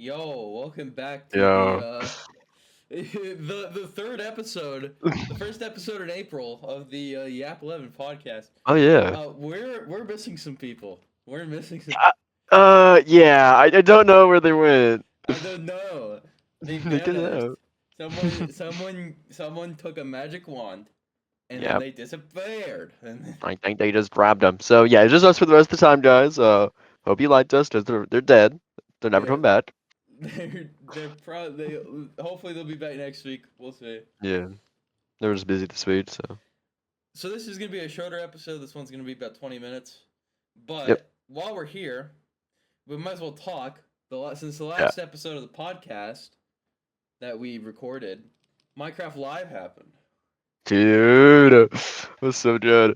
Yo, welcome back to Yeah. the third episode, the first episode in April of the Yap11 podcast. Oh yeah. We're missing some people. We're missing some. Yeah. I don't know where they went. I don't know. They They did vanished. that. Someone took a magic wand, and then Yep. they disappeared. And I think they just grabbed them. So yeah, it's just us for the rest of the time, guys. Hope you liked us. Cause they're dead. They're never yeah, coming back. they're probably hopefully they'll be back next week. We'll see. Yeah. They were just busy this week. So. So this is gonna be a shorter episode. This one's gonna be about 20 minutes. Yep. But while we're here, we might as well talk. Since the Yeah. last episode of the podcast that we recorded, Minecraft Live happened. Dude, it was so good.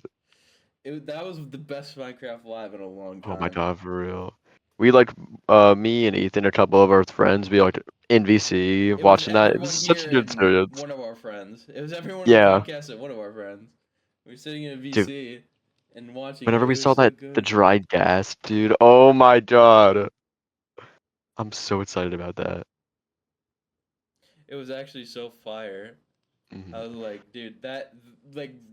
That was the best Minecraft Live in a long time. Oh my god, for real. We me and Ethan, a couple of our friends, we like in VC It was watching that. It everyone was such a here good and experience. one of our friends. It was everyone in the Yeah. podcast and one of our friends. We were sitting in a Dude. VC and watching. Whenever It we was saw so the good. dried gas, dude, oh my god. I'm so excited about that. It was actually so fire. Mhm. I was like, dude, that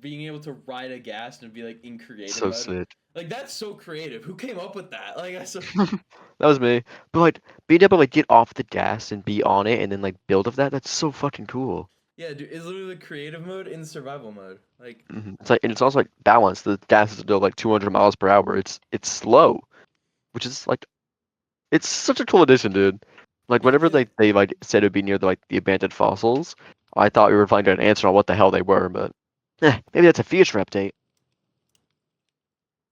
being able to ride a gas and be like in creative So mode, sick. like that's so creative. Who came up with that? Like, That was me. But like being able to like get off the gas and be on it and then like build off that's so fucking cool. yeah, dude, it's literally creative mode in survival mode. Like, It's like, and it's also like balanced. The gas is still like 200 miles per hour. It's slow, which is like it's such a cool addition, dude. Like whenever yeah, they like said it'd be near the abandoned fossils, I thought we were finding an answer on what the hell they were, but maybe that's a future update.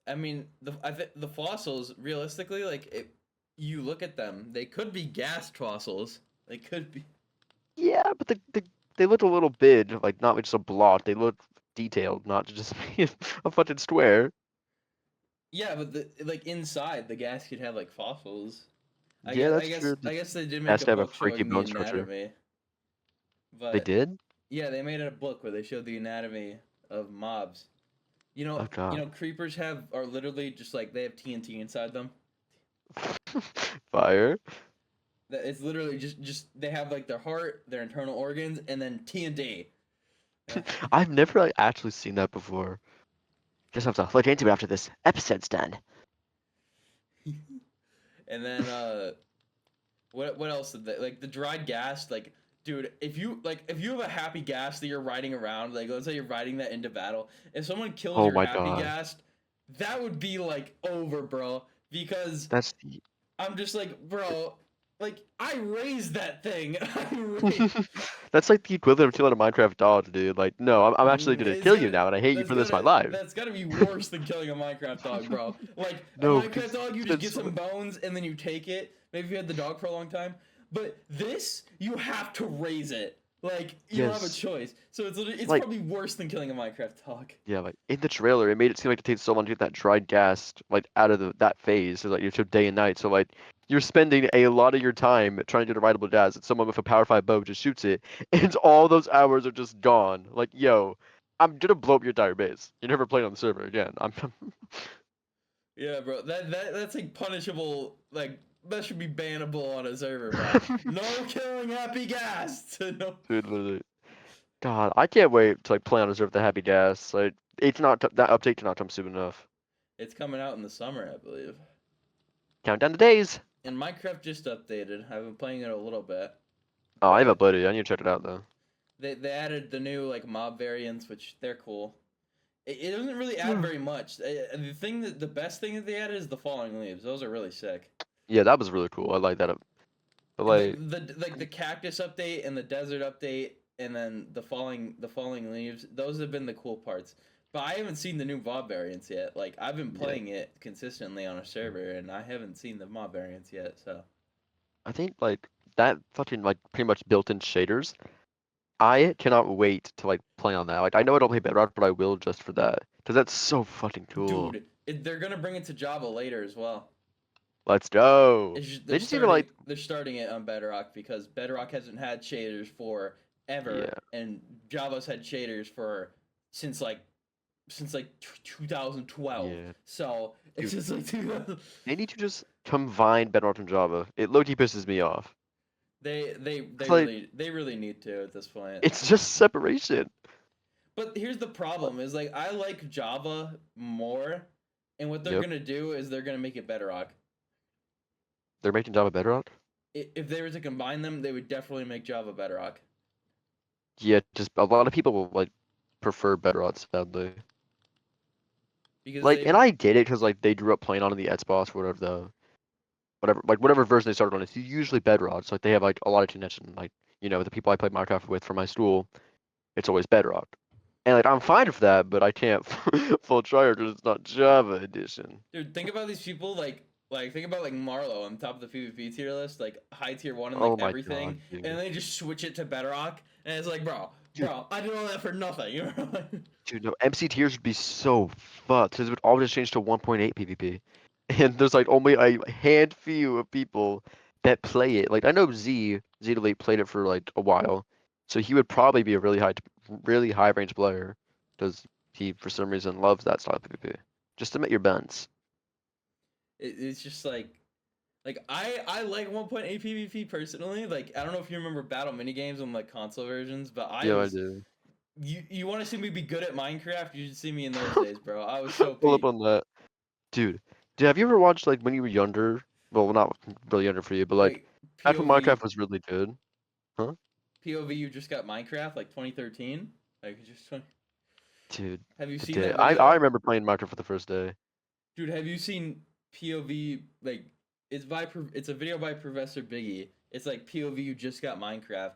I mean, the fossils realistically, you look at them, they could be gas fossils. They could be. Yeah, but they look a little bit like not just a block. They look detailed, not to just be a fucking square. Yeah, but like inside the gas could have like fossils. Yeah, that's true. I guess they did It make has a to have a book freaky showing the bone structure. anatomy. They But did? yeah, they made a book where they showed the anatomy of mobs. Oh god. Creepers are literally just like they have TNT inside them. Fire. It's literally just they have like their heart, their internal organs, and then TNT. Yeah. I've never like actually seen that before. Guess I'll have to look into it after this episode's done. And then what else did they like the dried gas like dude if you have a happy gas that you're riding around like let's say you're riding that into battle if someone kills Oh your my happy god. gas that would be like over bro because That's I'm just like bro like I raised that thing I that's like the equivalent of killing a Minecraft dog, dude. Like, no, I'm actually gonna It's kill you gonna now, and I hate you for this my life. that's gotta be worse than killing a Minecraft dog, bro. Like a No, Minecraft because dog, you just get some bones and then you take it. Maybe if you had the dog for a long time, but this you have to raise it. Like you don't have a yes, choice. So it's like probably worse than killing a Minecraft dog. yeah, like in the trailer, it made it seem like it takes so long to get that dried gas like out of that phase. So like you should day and night. So like you're spending a lot of your time trying to get a rideable gas, and someone with a power 5 bow just shoots it, and all those hours are just gone. Like yo, I'm gonna blow up your entire base. You're never playing on the server again. I'm Yeah, bro. That's like punishable. Like that should be bannable on a server, bro. No killing happy gas. No. dude, literally. God, I can't wait to like play on a server with the happy gas. Like it's not that update cannot come soon enough. It's coming out in the summer, I believe. Count down the days. And Minecraft just updated. I've been playing it a little bit. Oh, I haven't But played it. I need to check it out though. they added the new like mob variants, which they're cool. It doesn't really add very much. The best thing that they added is the falling leaves. Those are really sick. Yeah, that was really cool. I like that. But like, The cactus update and the desert update, and then the falling leaves. Those have been the cool parts. But I haven't seen the new mob variants yet. Like I've been yeah, playing it consistently on a server, and I haven't seen the mob variants yet. So I think like that fucking like pretty much built-in shaders. I cannot wait to like play on that. Like I know I don't play Bedrock, but I will just for that because that's so fucking cool. dude, they're gonna bring it to Java later as well. Let's go. They're They just need to like starting it on Bedrock because Bedrock hasn't had shaders for ever, yeah. and Java's had shaders for since like since like 2012. Yeah, So it's dude, just like 2000. they need to just combine Bedrock and Java. It low-key pisses me off. It's like They really need to at this point. it's just separation. But here's the problem: is like I like Java more, and what they're Yep, gonna do is they're gonna make it Bedrock. they're making Java Bedrock. If they were to combine them, they would definitely make Java Bedrock. Yeah, just a lot of people will like prefer Bedrock, sadly. Because Like, they and I get it because like they grew up playing on the Xbox, whatever whatever version they started on. It's usually Bedrock. So like they have like a lot of connection. Like the people I play Minecraft with from my school, it's always Bedrock. And like I'm fine with that, but I can't full try because it's not Java edition. Dude, think about these people like think about like Marlowe on top of the PvP tier list, like high tier one and like Oh my god, everything, and dude. they just switch it to Bedrock, and it's like, Dude, I did all that for nothing. You know? dude, no, MC tiers would be so fucked because it would all just change to 1.8 PvP. And there's like only a hand few of people that play it. Like I know Z Delete played it for like a while, so he would probably be a really high range player because he for some reason loves that style of PvP. Just admit your buns. It's just like I like 1.8 PvP personally. Like I don't know if you remember battle minigames on like console versions, but I Yeah, I was do. you want to see me be good at Minecraft? You should see me in those days, bro. I was so Pull up peak. on that, dude. Dude, have you ever watched like when you were younger? Well, not really younger for you, but like Wait, back when POV Minecraft was really good, huh? POV you just got Minecraft like 2013? Like just 20... Dude, Have you the seen day that I video? remember playing Minecraft for the first day. Dude, have you seen POV like it's a video by Professor Biggie. It's like POV you just got Minecraft.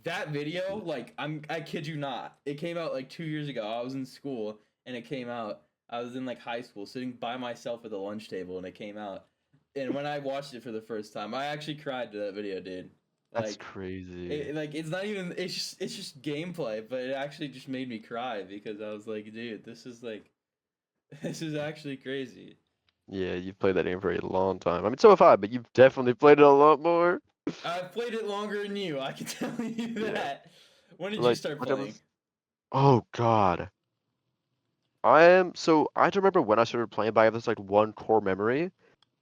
That video, like I kid you not. It came out like 2 years ago. I was in school and it came out. I was in like high school sitting by myself at the lunch table and it came out. And when I watched it for the first time, I actually cried to that video, dude. That's Like crazy. like it's not even it's just gameplay, but it actually just made me cry because I was like, dude, this is like this is actually crazy. Yeah, you've played that game for a long time. I mean, so have I, but you've definitely played it a lot more. I've played it longer than you. I can tell you Yeah, that. When did you like start when I playing? was. Oh God, I don't remember when I started playing, but I have this like one core memory.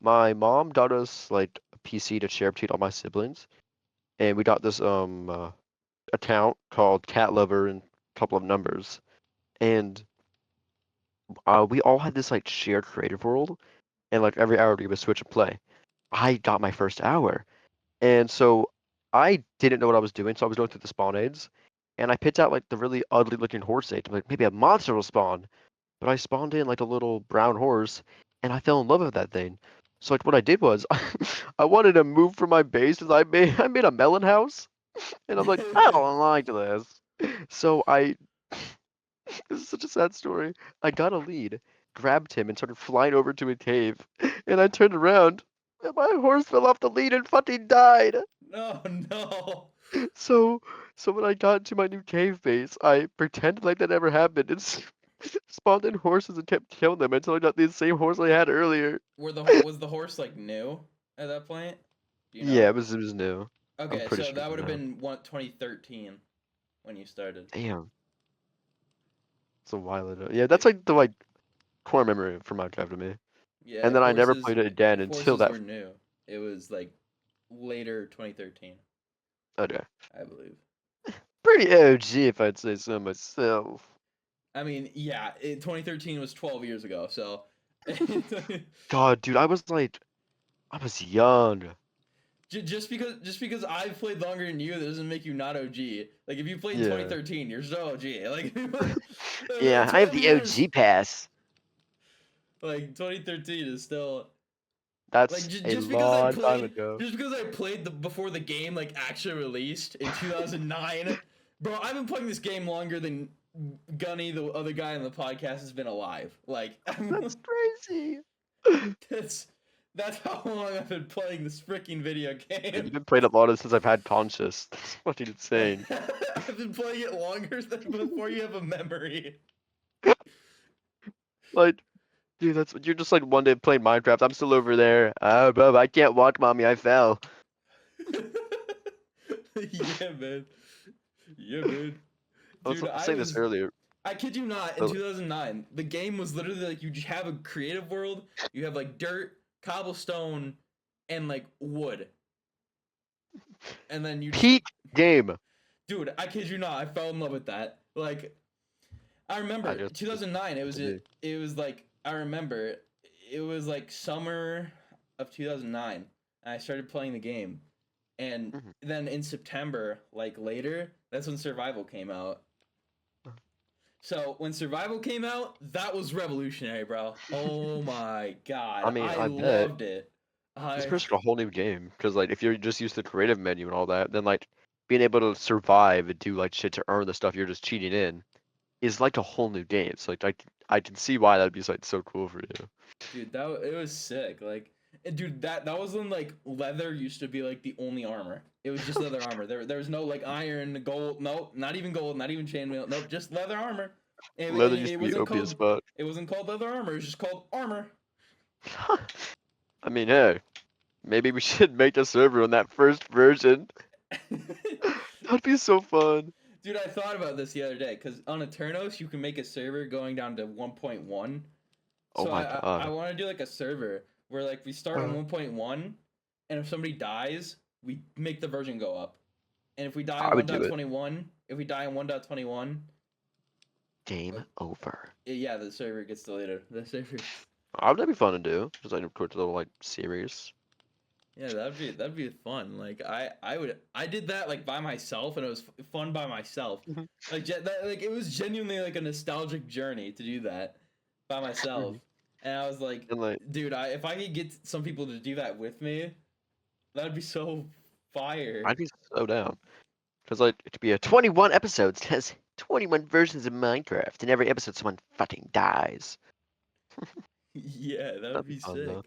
My mom got us like a PC to share between all my siblings, and we got this account called Cat Lover and a couple of numbers, and we all had this like shared creative world, and like every hour we would switch and play. I got my first hour. And so I didn't know what I was doing, so I was going through the spawn aids, and I picked out like the really ugly looking horse aid. I'm like, maybe a monster will spawn. But I spawned in like a little brown horse, and I fell in love with that thing. So like what I did was I wanted to move from my base, and I made a melon house, and I'm like, I don't like this. So I this is such a sad story. I got a lead, grabbed him, and started flying over to a cave. And I turned around, and my horse fell off the lead and fucking died. No, no. So, so when I got to my new cave base, I pretended like that never happened and spawned in horses and kept killing them until I got the same horse I had earlier. Was the horse like new at that point? Do you Yeah, know? it was new. I'm Okay, pretty so sure it that was would have new. been 2013 when you started. Damn, it's a while ago. Yeah, that's like the like core memory for Minecraft to me. Yeah, And if then I never played it again until horses that. were new, it was like later 2013, Okay, I believe. pretty OG if I'd say so myself. I mean, yeah, 2013 was 12 years ago, so God, dude, I was young. just because I've played longer than you, that doesn't make you not OG. Like if you played in Yeah. 2013, you're still OG. Like Yeah, I have 12 the years, OG pass. like 2013 is still like That's a long time ago. just because I played before the game like actually released in 2009. Bro, I've been playing this game longer than Gunny, the other guy on the podcast, has been alive. Like That's crazy. that's that's how long I've been playing this freaking video Dude, game. you've been playing a lot of since I've had conscious. That's fucking insane. I've been playing it longer than before you have a memory. Like, dude, that's you're just like one day playing Minecraft. I'm still over there. Bro, I can't walk, mommy. I fell. Yeah, man. Yeah, man. I was Dude, saying this earlier. I kid you not, in 2009, the game was literally like you just have a creative world, you have like dirt, cobblestone, and like wood. And then you Peak game. Dude, I kid you not, I fell in love with that. Like I remember 2009, it was like I remember it was like summer of 2009 and I started playing the game. And then in September, like later, that's when Survival came out. So when Survival came out, that was revolutionary, bro. Oh my god. I mean, I bet loved it. it's pretty much a whole new game because like if you're just used to the creative menu and all that, then like being able to survive and do like shit to earn the stuff you're just cheating in is like a whole new game. So like I can see why that'd be like so cool for you. Dude, it was sick. Like, dude, that was when like leather used to be like the only armor. It was just leather armor. There was no like iron, gold. Nope, not even gold, not even chainmail. Nope, just leather armor. Leather used to be OP as fuck. It wasn't called leather armor. It was just called armor. I mean, hey, maybe we should make a server on that first version. That'd be so fun. Dude, I thought about this the other day because on Eternos you can make a server going down to 1.1. So I want to do like a server where like we start on 1.1, and if somebody dies, we make the version go up. And if we die on 1.21, if we die on 1.21, game over. Yeah, the server gets deleted. The server. That'd be fun to do. Just like a little like series. Yeah, that'd be fun. Like I did that like by myself, and it was fun by myself. Like it was genuinely like a nostalgic journey to do that by myself. And I was like, dude, if I could get some people to do that with me, that'd be so fire. I'd be so down. Because like it'd be a 21 episodes, has 21 versions of Minecraft, and every episode someone fucking dies. Yeah, that'd be sick. Though.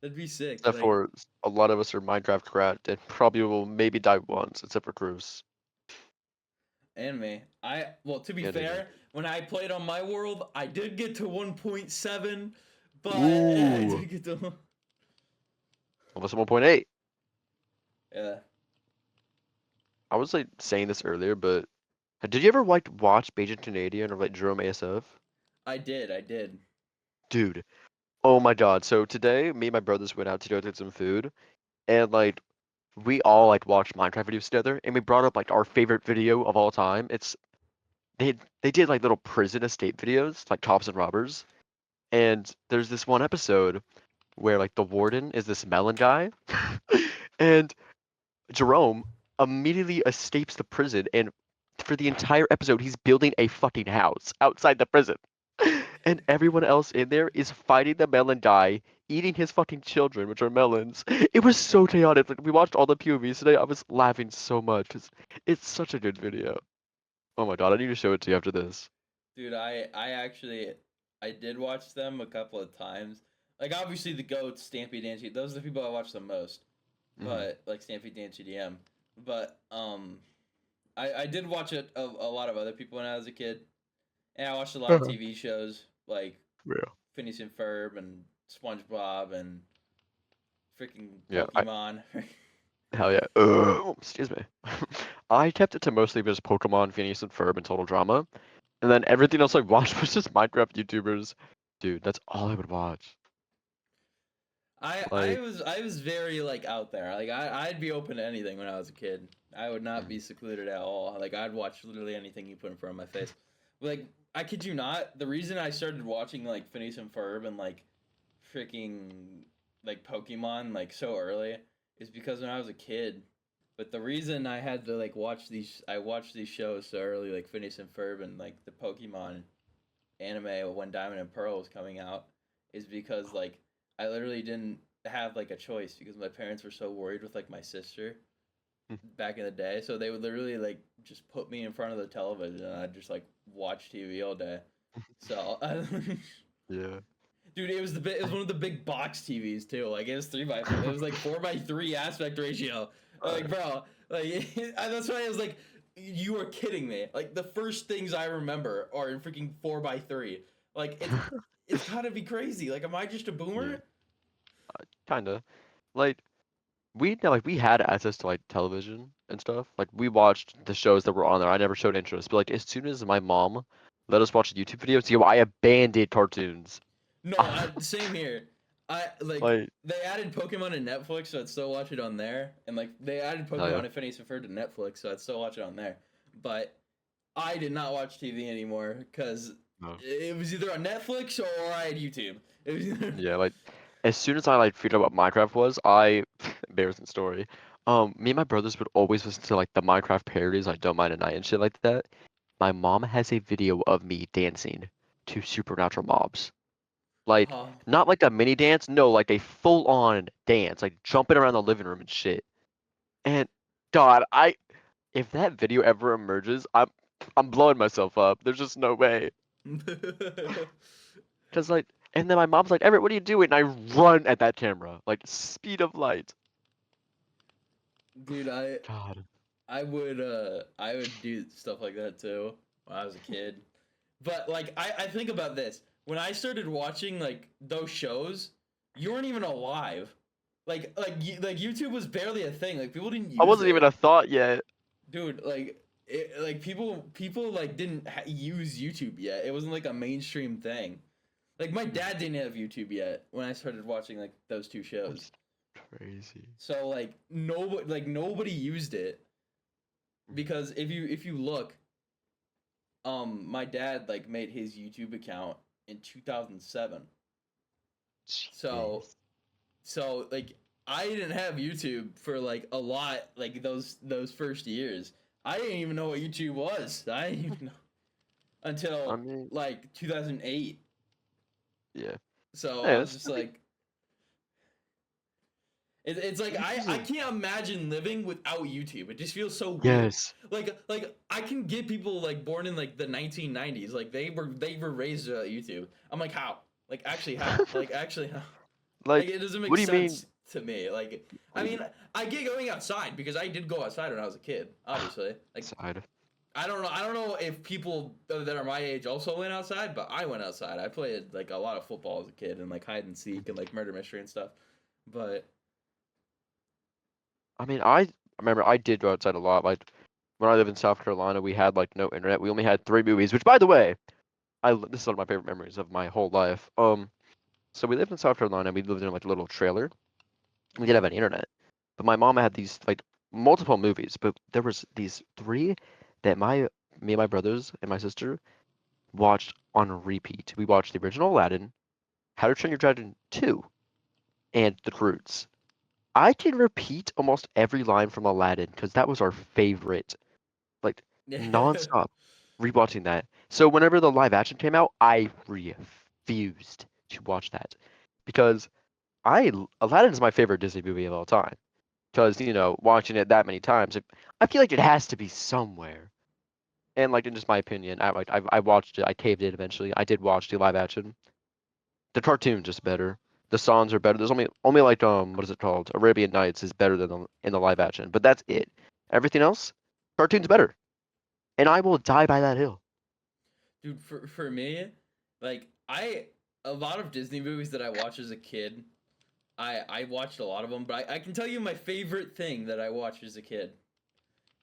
That'd be sick. Except for a lot of us are Minecraft cracked and probably will maybe die once, except for Cruz. And me. To be fair, when I played on my world, I did get to 1.7, but I did get to almost 1.8. Yeah. I was like saying this earlier, but did you ever like watch Beijing Canadian or like Jerome ASF? I did. Dude. Oh my god. So today, me and my brothers went out to go get some food, and like we all like watched Minecraft videos together, and we brought up like our favorite video of all time. It's they did like little prison escape videos, like cops and robbers. And there's this one episode where like the warden is this melon guy, and Jerome immediately escapes the prison, and for the entire episode he's building a fucking house outside the prison. And everyone else in there is fighting the melon guy, eating his fucking children, which are melons. It was so chaotic. Like we watched all the POVs today. I was laughing so much. It's such a good video. Oh my god, I need to show it to you after this. Dude, I did watch them a couple of times. Like obviously the GOATs, Stampy, Dancy, those are the people I watch the most. But like Stampy, Dancy, DM. But I did watch it a lot of other people when I was a kid. And I watched a lot of TV shows like Phineas and Ferb and SpongeBob and freaking Pokemon. Hell yeah. Excuse me. I kept it to mostly just Pokemon, Phineas and Ferb, and Total Drama. And then everything else I watched was just Minecraft YouTubers. Dude, that's all I would watch. I was very like out there. Like I'd be open to anything when I was a kid. I would not be secluded at all. Like I'd watch literally anything you put in front of my face. Like I kid you not, the reason I started watching like Phineas and Ferb and like freaking like Pokemon like so early is because when I was a kid. But the reason I had to like watched these shows so early, like Phineas and Ferb and like the Pokemon anime when Diamond and Pearl was coming out, is because like I literally didn't have like a choice because my parents were so worried with like my sister back in the day. So they would literally like just put me in front of the television and I'd just like watch TV all day. So yeah. Dude, it was one of the big box TVs too. Like it was 3x4. It was like 4:3 aspect ratio. Like bro, like that's why I was like, you are kidding me. Like the first things I remember are in freaking 4:3. Like it's gotta be crazy. Like am I just a boomer? Yeah. Kinda. Like we had access to like television and stuff. Like we watched the shows that were on there. I never showed interest, but like as soon as my mom let us watch YouTube videos. Yo, I abandoned cartoons. No, same here. I like Like, they added Pokemon to Netflix, so I'd still watch it on there. And like they added oh yeah. Pokemon and Phineas and Ferb to Netflix, so I'd still watch it on there. But I did not watch TV anymore because No. it was either on Netflix or I had YouTube. It was either... Yeah, like as soon as I like figured out what Minecraft was, embarrassing story. Me and my brothers would always listen to like the Minecraft parodies, like Don't Mind a Night and shit like that. My mom has a video of me dancing to supernatural mobs. Like Oh, not like a mini dance, no, like a full on dance, like jumping around the living room and shit. And God, if that video ever emerges, I'm blowing myself up. There's just no way. Cause like, and then my mom's like, Everett, what are you doing? And I run at that camera, like speed of light. dude, God. I would do stuff like that too when I was a kid. But like I think about this. When I started watching like those shows, you weren't even alive. Like YouTube was barely a thing. Like people didn't I use wasn't even it. a thought yet. Dude, like people like didn't use YouTube yet. It wasn't like a mainstream thing. Like my dad didn't have YouTube yet when I started watching like those two shows. That's crazy. So nobody used it because if you look, my dad like made his YouTube account in 2007. So Jeez. so like I didn't have YouTube for like a lot like those first years. I didn't even know what YouTube was. I didn't even know I until mean, like 2008. yeah. So Hey, I was that's just pretty, like it's like this I isn't. can't imagine living without YouTube. It just feels so weird. Yes. Like I can get people like born in like the 1990s. Like they were raised without YouTube. I'm like how? Like actually how? Like actually how? Like Like, it doesn't make what do you mean? sense to me. Like I What do mean you I get going outside because I did go outside when I was a kid. Obviously, like side? I don't know. I don't know if people that are my age also went outside, but I went outside. I played like a lot of football as a kid and like hide and seek and like murder mystery and stuff. But I mean, I remember I did go outside a lot. Like when I lived in South Carolina, we had like no internet. We only had 3 movies, which by the way, this is one of my favorite memories of my whole life. So we lived in South Carolina. We lived in like a little trailer. We didn't have any internet, but my mom had these like multiple movies. But there was these three that me and my brothers and my sister watched on repeat. We watched the original Aladdin, How to Train Your Dragon 2, and The Croods. I can repeat almost every line from Aladdin because that was our favorite, like nonstop rewatching that. So whenever the live action came out, I refused to watch that because Aladdin is my favorite Disney movie of all time. Because watching it that many times, I feel like it has to be somewhere. And like in just my opinion, I watched it. I caved in eventually. I did watch the live action. The cartoon's just better. The songs are better. There's only like what is it called? Arabian Nights is better than in the live action, but that's it. Everything else, cartoon's better, and I will die by that hill. dude, for me, like a lot of Disney movies that I watched as a kid, I watched a lot of them, but I can tell you my favorite thing that I watched as a kid.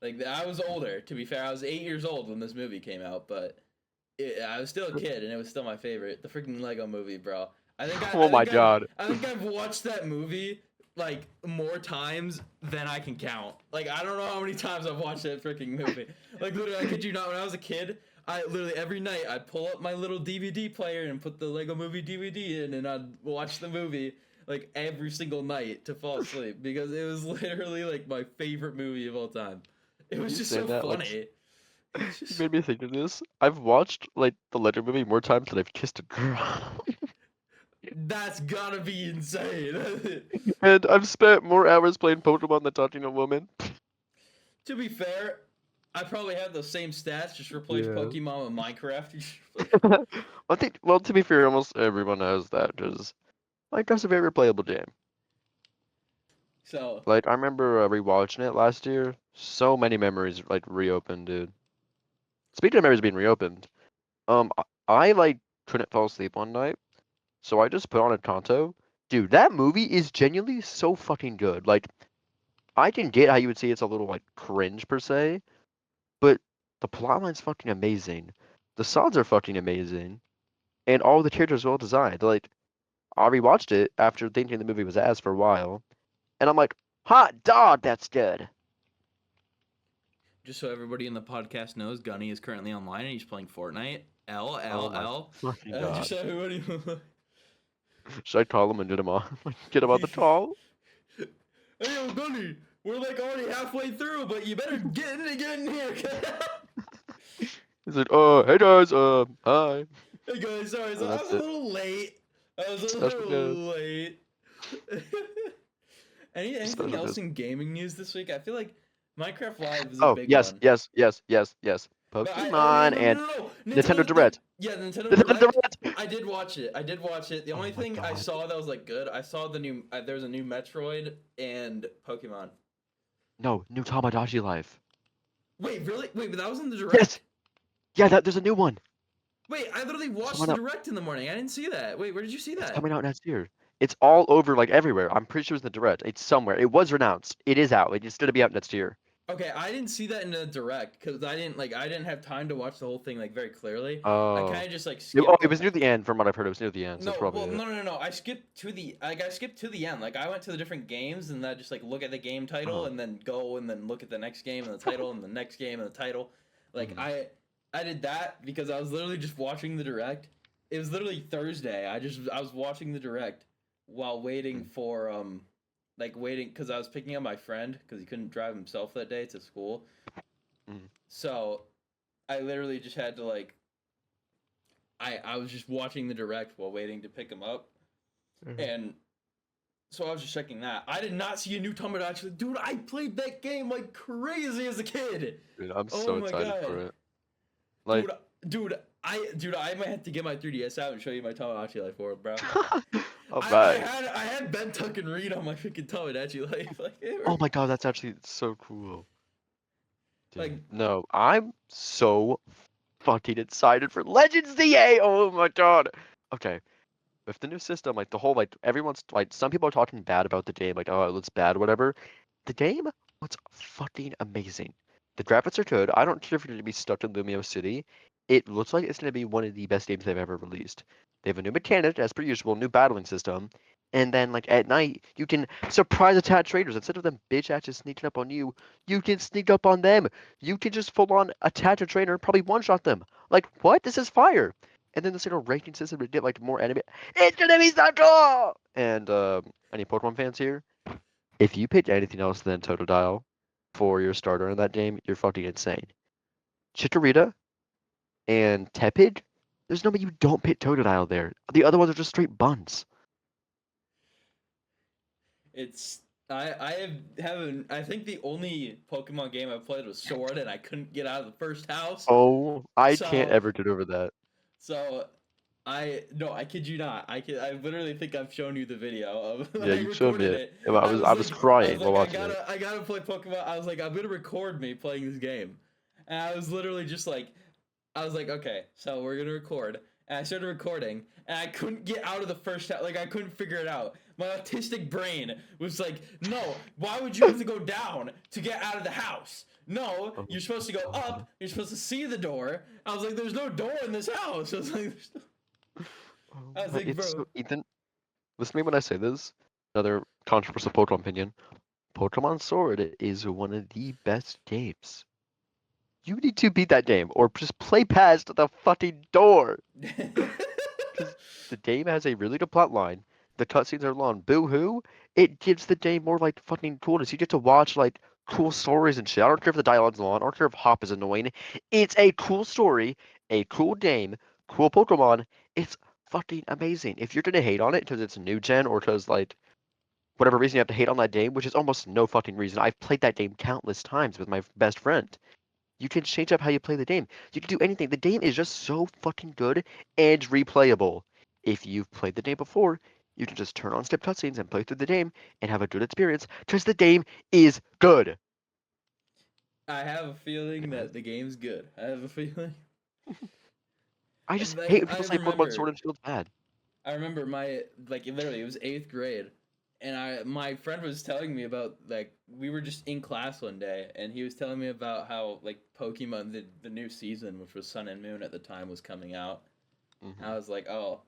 Like I was older, to be fair. I was 8 years old when this movie came out, but I was still a kid, and it was still my favorite. The freaking Lego Movie, bro. Oh my god. I think I've watched that movie like more times than I can count. Like I don't know how many times I've watched that freaking movie. Like literally, I kid you not. When I was a kid, I literally every night I'd pull up my little DVD player and put the Lego Movie DVD in, and I'd watch the movie like every single night to fall asleep because it was literally like my favorite movie of all time. It was You just saying so that like funny. It's you just made me think of this. I've watched like the Lego movie more times than I've kissed a girl. that's gotta be insane. And I've spent more hours playing Pokemon than touching a woman. To be fair, I probably have those same stats. Just replace Yeah. Pokemon with Minecraft. I think, well, to be fair, almost everyone has that because Minecraft's a very replayable game. So Like, I remember rewatching it last year. So many memories like reopened, dude. Speaking of memories being reopened, I like couldn't fall asleep one night, so I just put on a Encanto. Dude, that movie is genuinely so fucking good. Like, I can get how you would say it's a little like cringe per se, but the plot line's fucking amazing. The songs are fucking amazing, and all the characters are well designed. Like, I rewatched it after thinking the movie was ass for a while, and I'm like, hot dog, that's good. Just so everybody in the podcast knows, Gunny is currently online and he's playing Fortnite. L Oh L my L. fucking Just god. so everybody. Should I call him and get him on? Get him on the call? Hey, yo, Gunny, we're like already halfway through, but you better get in here. He's like, oh, hey guys, hi. Hey guys, sorry, so And I was that's a it. little late. I was a Special little guest. late. Anything Special else guest. in gaming news this week? I feel like Minecraft Live is a Oh, big yes, one. yes, yes, yes, yes. But oh no Pokemon no no and no no Nintendo Direct. Yeah, Nintendo Nintendo Direct. Direct! I did watch it. The Oh only my thing I god. saw that was like good, I saw the new. There's a new Metroid and Pokemon. No, new Tamagotchi Life. Wait, really? Wait, but that was in the Yes! Direct. Yeah, there's a new one. Wait, I literally watched Coming the out. Direct in the morning. I didn't see that. Wait, where did you see It's that? coming out next year. It's all over, like, everywhere. I'm pretty sure it's in the Direct. It's somewhere. It was announced. It is out. It's going to be out next year. Okay, I didn't see that in the Direct because I didn't have time to watch the whole thing like very clearly. I Oh. kind of just like Oh, skipped. it was near the end, from what I've heard. It was near the end, so No, that's probably well, it. no. I skipped to the end. Like I went to the different games and I just like look at the game title Oh. and then go and then look at the next game and the title and the next game and the title. Like Mhm. I did that because I was literally just watching the Direct. It was literally Thursday. I was watching the Direct while waiting for waiting because I was picking up my friend because he couldn't drive himself that day to school. Mhm. So I literally just had to like I was just watching the Direct while waiting to pick him up. And so I was just checking that. I did not see a new Tamagotchi. Dude, I played that game like crazy as a kid. Dude, I'm Oh so my excited god. for it. Like, Dude, I might have to get my 3DS out and show you my Tamagotchi life for it, bro. alright. I had Ben Tuck and Reed on my freaking Tamagotchi life. Like, Oh my god, that's actually so cool. Dude, like no, I'm so fucking excited for Legends DA. Oh my god. Okay, with the new system, like the whole like everyone's like some people are talking bad about the game, like oh it looks bad, whatever. The game looks fucking amazing. The graphics are good. I don't care if you're gonna be stuck in Lumio City. It looks like it's gonna be one of the best games they've ever released. They have a new mechanic, as per usual, new battling system, and then like at night you can surprise attack traders instead of them bitch asses sneaking up on you. You can sneak up on them. You can just full on attack a trainer and probably one shot them. Like what? This is fire. And then this little ranking system to get like more enemy. It's gonna be so cool. And any Pokemon fans here? If you pick anything else than Totodile for your starter in that game, you're fucking insane. Chikorita and Tepig, there's no way you don't pick Totodile there. The other ones are just straight buns. it's haven't I think the only Pokemon game I played was Sword and I couldn't get out of the first house. Oh, I can't So ever get over that. so I kid you not. I literally think I've shown you the video of Yeah, I you showed me recorded it. it. And I was crying while watching it. I gotta play Pokemon. I was like, I'm gonna record me playing this game. And I was literally just like I was like, okay, so we're gonna record. And I started recording, and I couldn't get out of the first house. Like, I couldn't figure it out. My autistic brain was like, no, why would you have to go down to get out of the house? No, Oh, you're supposed to go up. You're supposed to see the door. I was like, there's no door in this house. I was like, I was like, it's bro. so, Ethan, listen to me when I say this. Another controversial Pokemon opinion. Pokemon Sword is one of the best games. You need to beat that game, or just play past the fucking door. Because the game has a really good plot line. The cutscenes are long. Boo hoo! It gives the game more like fucking coolness. You get to watch like cool stories and shit. I don't care if the dialogue's long. I don't care if Hop is annoying. It's a cool story, a cool game, cool Pokemon. It's fucking amazing. If you're gonna hate on it because it's new gen or because like whatever reason you have to hate on that game, which is almost no fucking reason. I've played that game countless times with my best friend. You can change up how you play the game. You can do anything. The game is just so fucking good and replayable. If you've played the game before, you can just turn on skip cutscenes and play through the game and have a good experience because the game is good. I have a feeling that the game's good. I have a feeling. I just Like, hate when people say Pokemon Sword and Shield's bad. I remember my, like, literally, it was 8th grade. my friend was telling me about, like, we were just in class one day, and he was telling me about how, like, Pokemon, the new season, which was Sun and Moon at the time, was coming out. I was like, oh,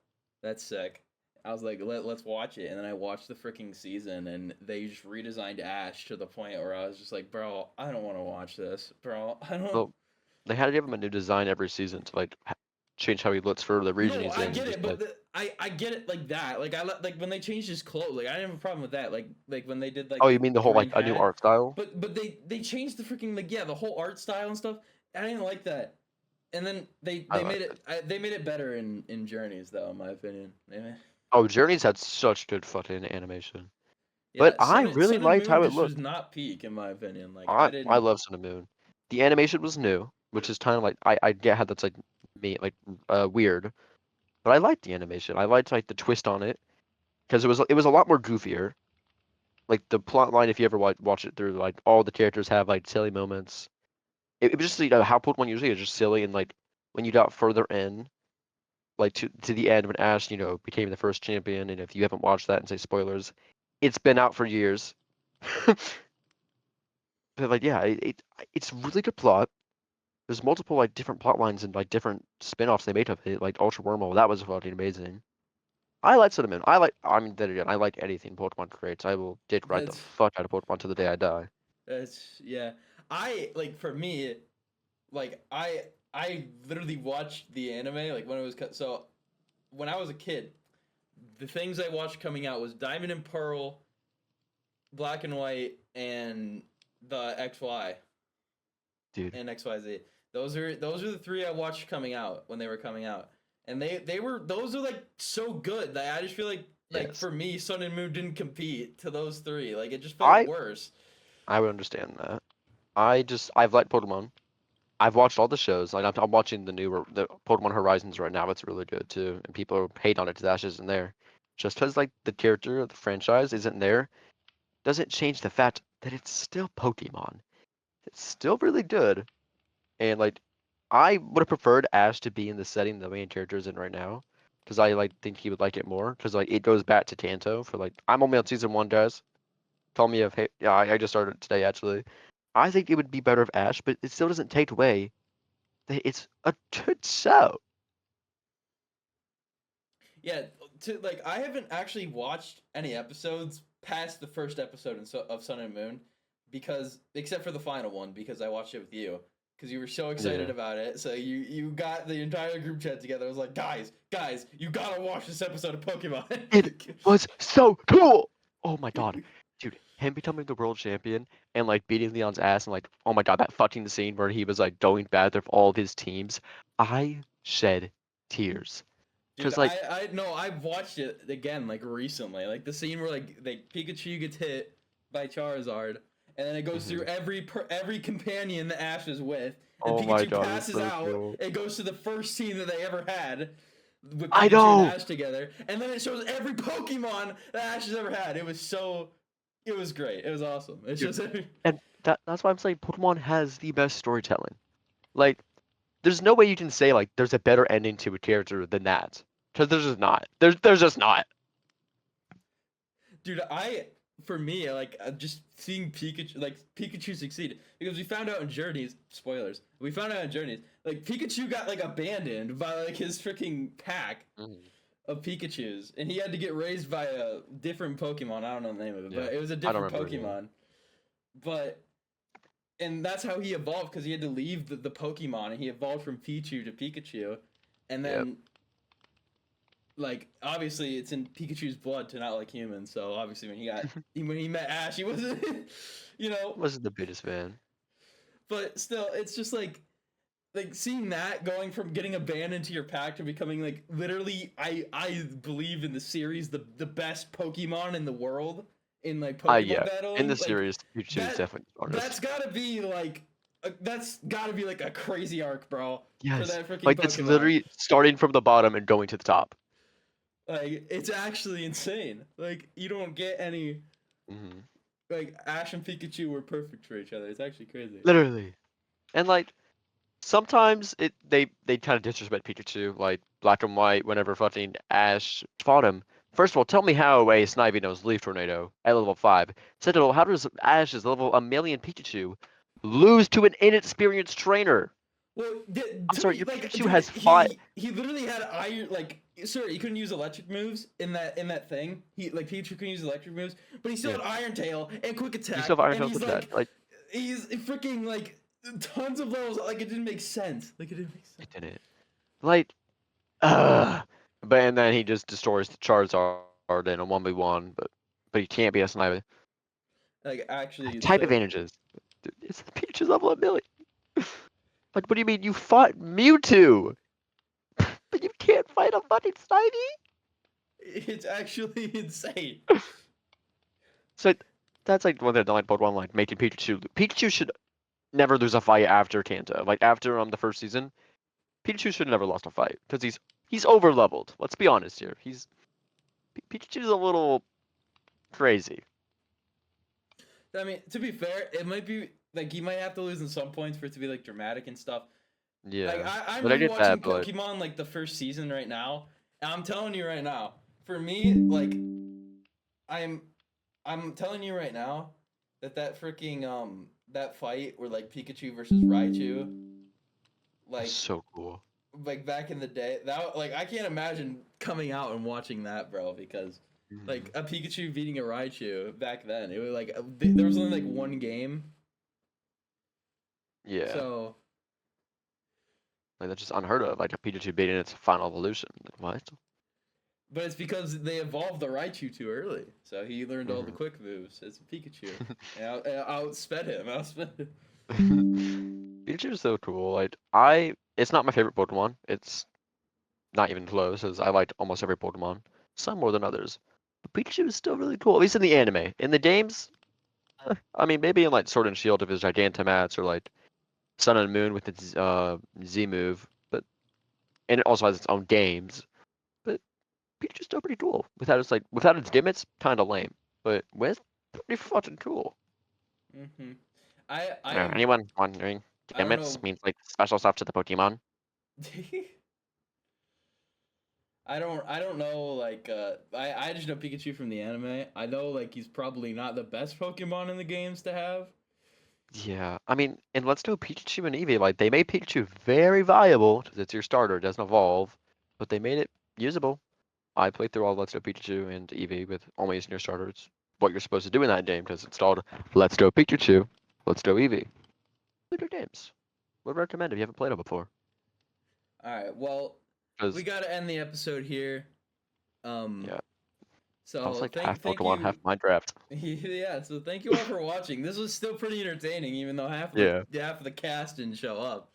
that's sick. I was like, let's watch it. And then I watched the freaking season, and they just redesigned Ash to the point where I was just like, bro, I don't want to watch this. Bro, I don't. Well, they had to give him a new design every season to like change how he looks for the region No, he's I in. get Just it, like, but I get it like that. Like, like when they changed his clothes, like, I didn't have a problem with that. Like when they did, like, oh, you the mean the whole like green a new hat. art style? But they changed the freaking, like, yeah, the whole art style and stuff. I didn't like that. And then I they like made it. they made it better in Journeys, though, in my opinion. Oh, Journey's had such good fucking animation. But Yeah, I really Sun and liked Moon how it just was looked. not peak, in my opinion. Like, I I didn't. love Sun and Moon. The animation was new, which is kind of like I get how that's like me like weird, but I liked the animation. I liked like the twist on it because it was a lot more goofier. Like the plot line, if you ever watch it through, like all the characters have like silly moments. It was just how Pokemon usually is just silly and like when you got further in, like to the end when Ash became the first champion, and if you haven't watched that and say spoilers, it's been out for years. But like yeah, it's really good plot. There's multiple like different plot lines and like different spin-offs they made of it, like Ultra Wormhole. That was fucking amazing. I like Cinnamon. I mean, then again, I like anything Pokemon creates. I will dick ride the That's fuck out of Pokemon to the day I die. that's yeah. I like for me, like I literally watched the anime like when it was cut. So when I was a kid, the things I watched coming out was Diamond and Pearl, Black and White, and the XY Dude, and XYZ. Those are the three I watched coming out when they were coming out, and they were those are like so good that I just feel like yes. for me, Sun and Moon didn't compete to those three. Like, it just felt I worse. I would understand that. I've liked Pokemon. I've watched all the shows. Like I'm watching the Pokemon Horizons right now. It's really good too, and people hate on it because Ash isn't there. Just because like the character of the franchise isn't there, doesn't change the fact that it's still Pokemon. It's still really good, and like I would have preferred Ash to be in the setting the main character is in right now, because I like think he would like it more. Because like it goes back to Kanto for like I'm only on season 1, guys. Tell me if yeah I just started today actually. I think it would be better if Ash, but it still doesn't take away that it's a good show. Yeah, to like I haven't actually watched any episodes past the first episode of Sun and Moon, because except for the final one, because I watched it with you because you were so excited Yeah. about it. So you got the entire group chat together. I was like, guys, you gotta watch this episode of Pokemon. It was so cool. Oh my god, dude, him becoming the world champion and like beating Leon's ass and like, oh my god, that fucking scene where he was like going bad with all of his teams. I shed tears. Dude, Cause like, I no, I've watched it again like recently. Like the scene where like Pikachu gets hit by Charizard, and then it goes through mhm. every companion that Ash is with, and Oh my Pikachu god, it was passes so out. cool. It goes to the first scene that they ever had with I Pikachu and know. Ash together, and then it shows every Pokemon that Ash has ever had. It was great. It was awesome. It's Dude, just and that's why I'm saying Pokemon has the best storytelling. Like, there's no way you can say like there's a better ending to a character than that. Cause there's just not. There's just not. dude, for me, like, just seeing Pikachu succeed, because we found out in Journeys, spoilers, we found out in Journeys, like, Pikachu got like abandoned by like his freaking pack Mhm. of Pikachus, and he had to get raised by a different Pokemon. I don't know the name of it, Yeah. but it was a I don't different remember the name. Pokemon. But and that's how he evolved, because he had to leave the Pokemon, and he evolved from Pichu to Pikachu, and Yep. then like obviously it's in Pikachu's blood to not like humans. So obviously when he met Ash, he wasn't, you know. Wasn't the biggest fan. But still, it's just like seeing that going from getting abandoned to your pack to becoming like literally, I believe in the series the best Pokemon in the world in like Pokemon Yeah. In the battling. Like series, Pikachu is that definitely the that's strongest. gotta be like that's gotta be like a crazy arc, bro, for Yes. that freaking Like that's Pokemon. literally starting from the bottom and going to the top. Like, it's actually insane. Like, you don't get any. Hmm. Like, Ash and Pikachu were perfect for each other. It's actually crazy. Literally. And like sometimes they kind of disrespect Pikachu, like Black and White, whenever fucking Ash fought him. First of all, tell me how a Snivy knows Leaf Tornado at level 5. Second of all, how does Ash's level 1,000,000 Pikachu lose to an inexperienced trainer? Well, I'm sorry, your like, Pikachu dude, has 5. he literally had iron, like, sir, he couldn't use electric moves in that thing. Pikachu couldn't use electric moves, but he still had Iron Tail and Quick Attack. You still have Iron and Tail he's with that. Like, he's freaking like tons of levels. Like, it didn't make sense. Like, it didn't make sense. it didn't. Like, and then he just destroys the Charizard in a 1v1, but he can't be a Snivy. Like, actually, Type advantages. Dude, it's Pikachu's level 1,000,000. Like, what do you mean you fought Mewtwo? But you can't fight a fucking Snivy? It's actually insane. So that's like one of the Pokemon like making Pikachu. Pikachu should never lose a fight after Kanto. Like after the first season, Pikachu should have never lost a fight because he's over leveled. Let's be honest here. Pikachu's a little crazy. I mean, to be fair, it might be like he might have to lose in some points for it to be like dramatic and stuff. Yeah. Like I'm But I get rewatching that, but- Pokemon like the first season right now, and I'm telling you right now, for me, like I'm telling you right now that freaking that fight where like Pikachu versus Raichu, like so cool. like back in the day, that like I can't imagine coming out and watching that, bro, because like a Pikachu beating a Raichu back then, it was like there was only like one game. Yeah. So Like that's just unheard of. Like a Pikachu beating its final evolution. Like, what? but it's because they evolved the Raichu too early, so he learned all the quick moves as a Pikachu, and outsped him. Pikachu is so cool. Like it's not my favorite Pokemon. It's not even close, as I liked almost every Pokemon. Some more than others. But Pikachu is still really cool, at least in the anime. In the games, I mean, maybe in like Sword and Shield if it's Gigantamax or like Sun and Moon with its Z move, and it also has its own games. But Pikachu's still pretty cool. Without its gimmicks, kind of lame. But with, pretty fucking cool. Mm-hmm. Anyone wondering? Gimmicks means like special stuff to the Pokemon. I don't know, like I just know Pikachu from the anime. I know like he's probably not the best Pokemon in the games to have. Yeah, I mean, in Let's Go Pikachu and Eevee, like they made Pikachu very viable because it's your starter, it doesn't evolve, but they made it usable. I played through all Let's Go Pikachu and Eevee with only using your starter. It's what you're supposed to do in that game because it's called Let's Go Pikachu, Let's Go Eevee. Good games. Would recommend if you haven't played them before. All right, well, we got to end the episode here. Yeah. So Sounds like half thank Pokemon, you. half Minecraft. Yeah, so thank you all for watching. This was still pretty entertaining, even though half of the cast didn't show up.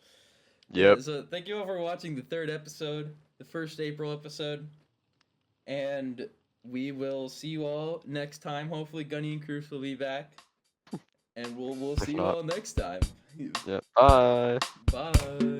Yep. Yeah, so thank you all for watching the third episode, the first April episode, and we will see you all next time. Hopefully, Gunny and Cruz will be back, and we'll see you all next time. Yep. Bye. Bye.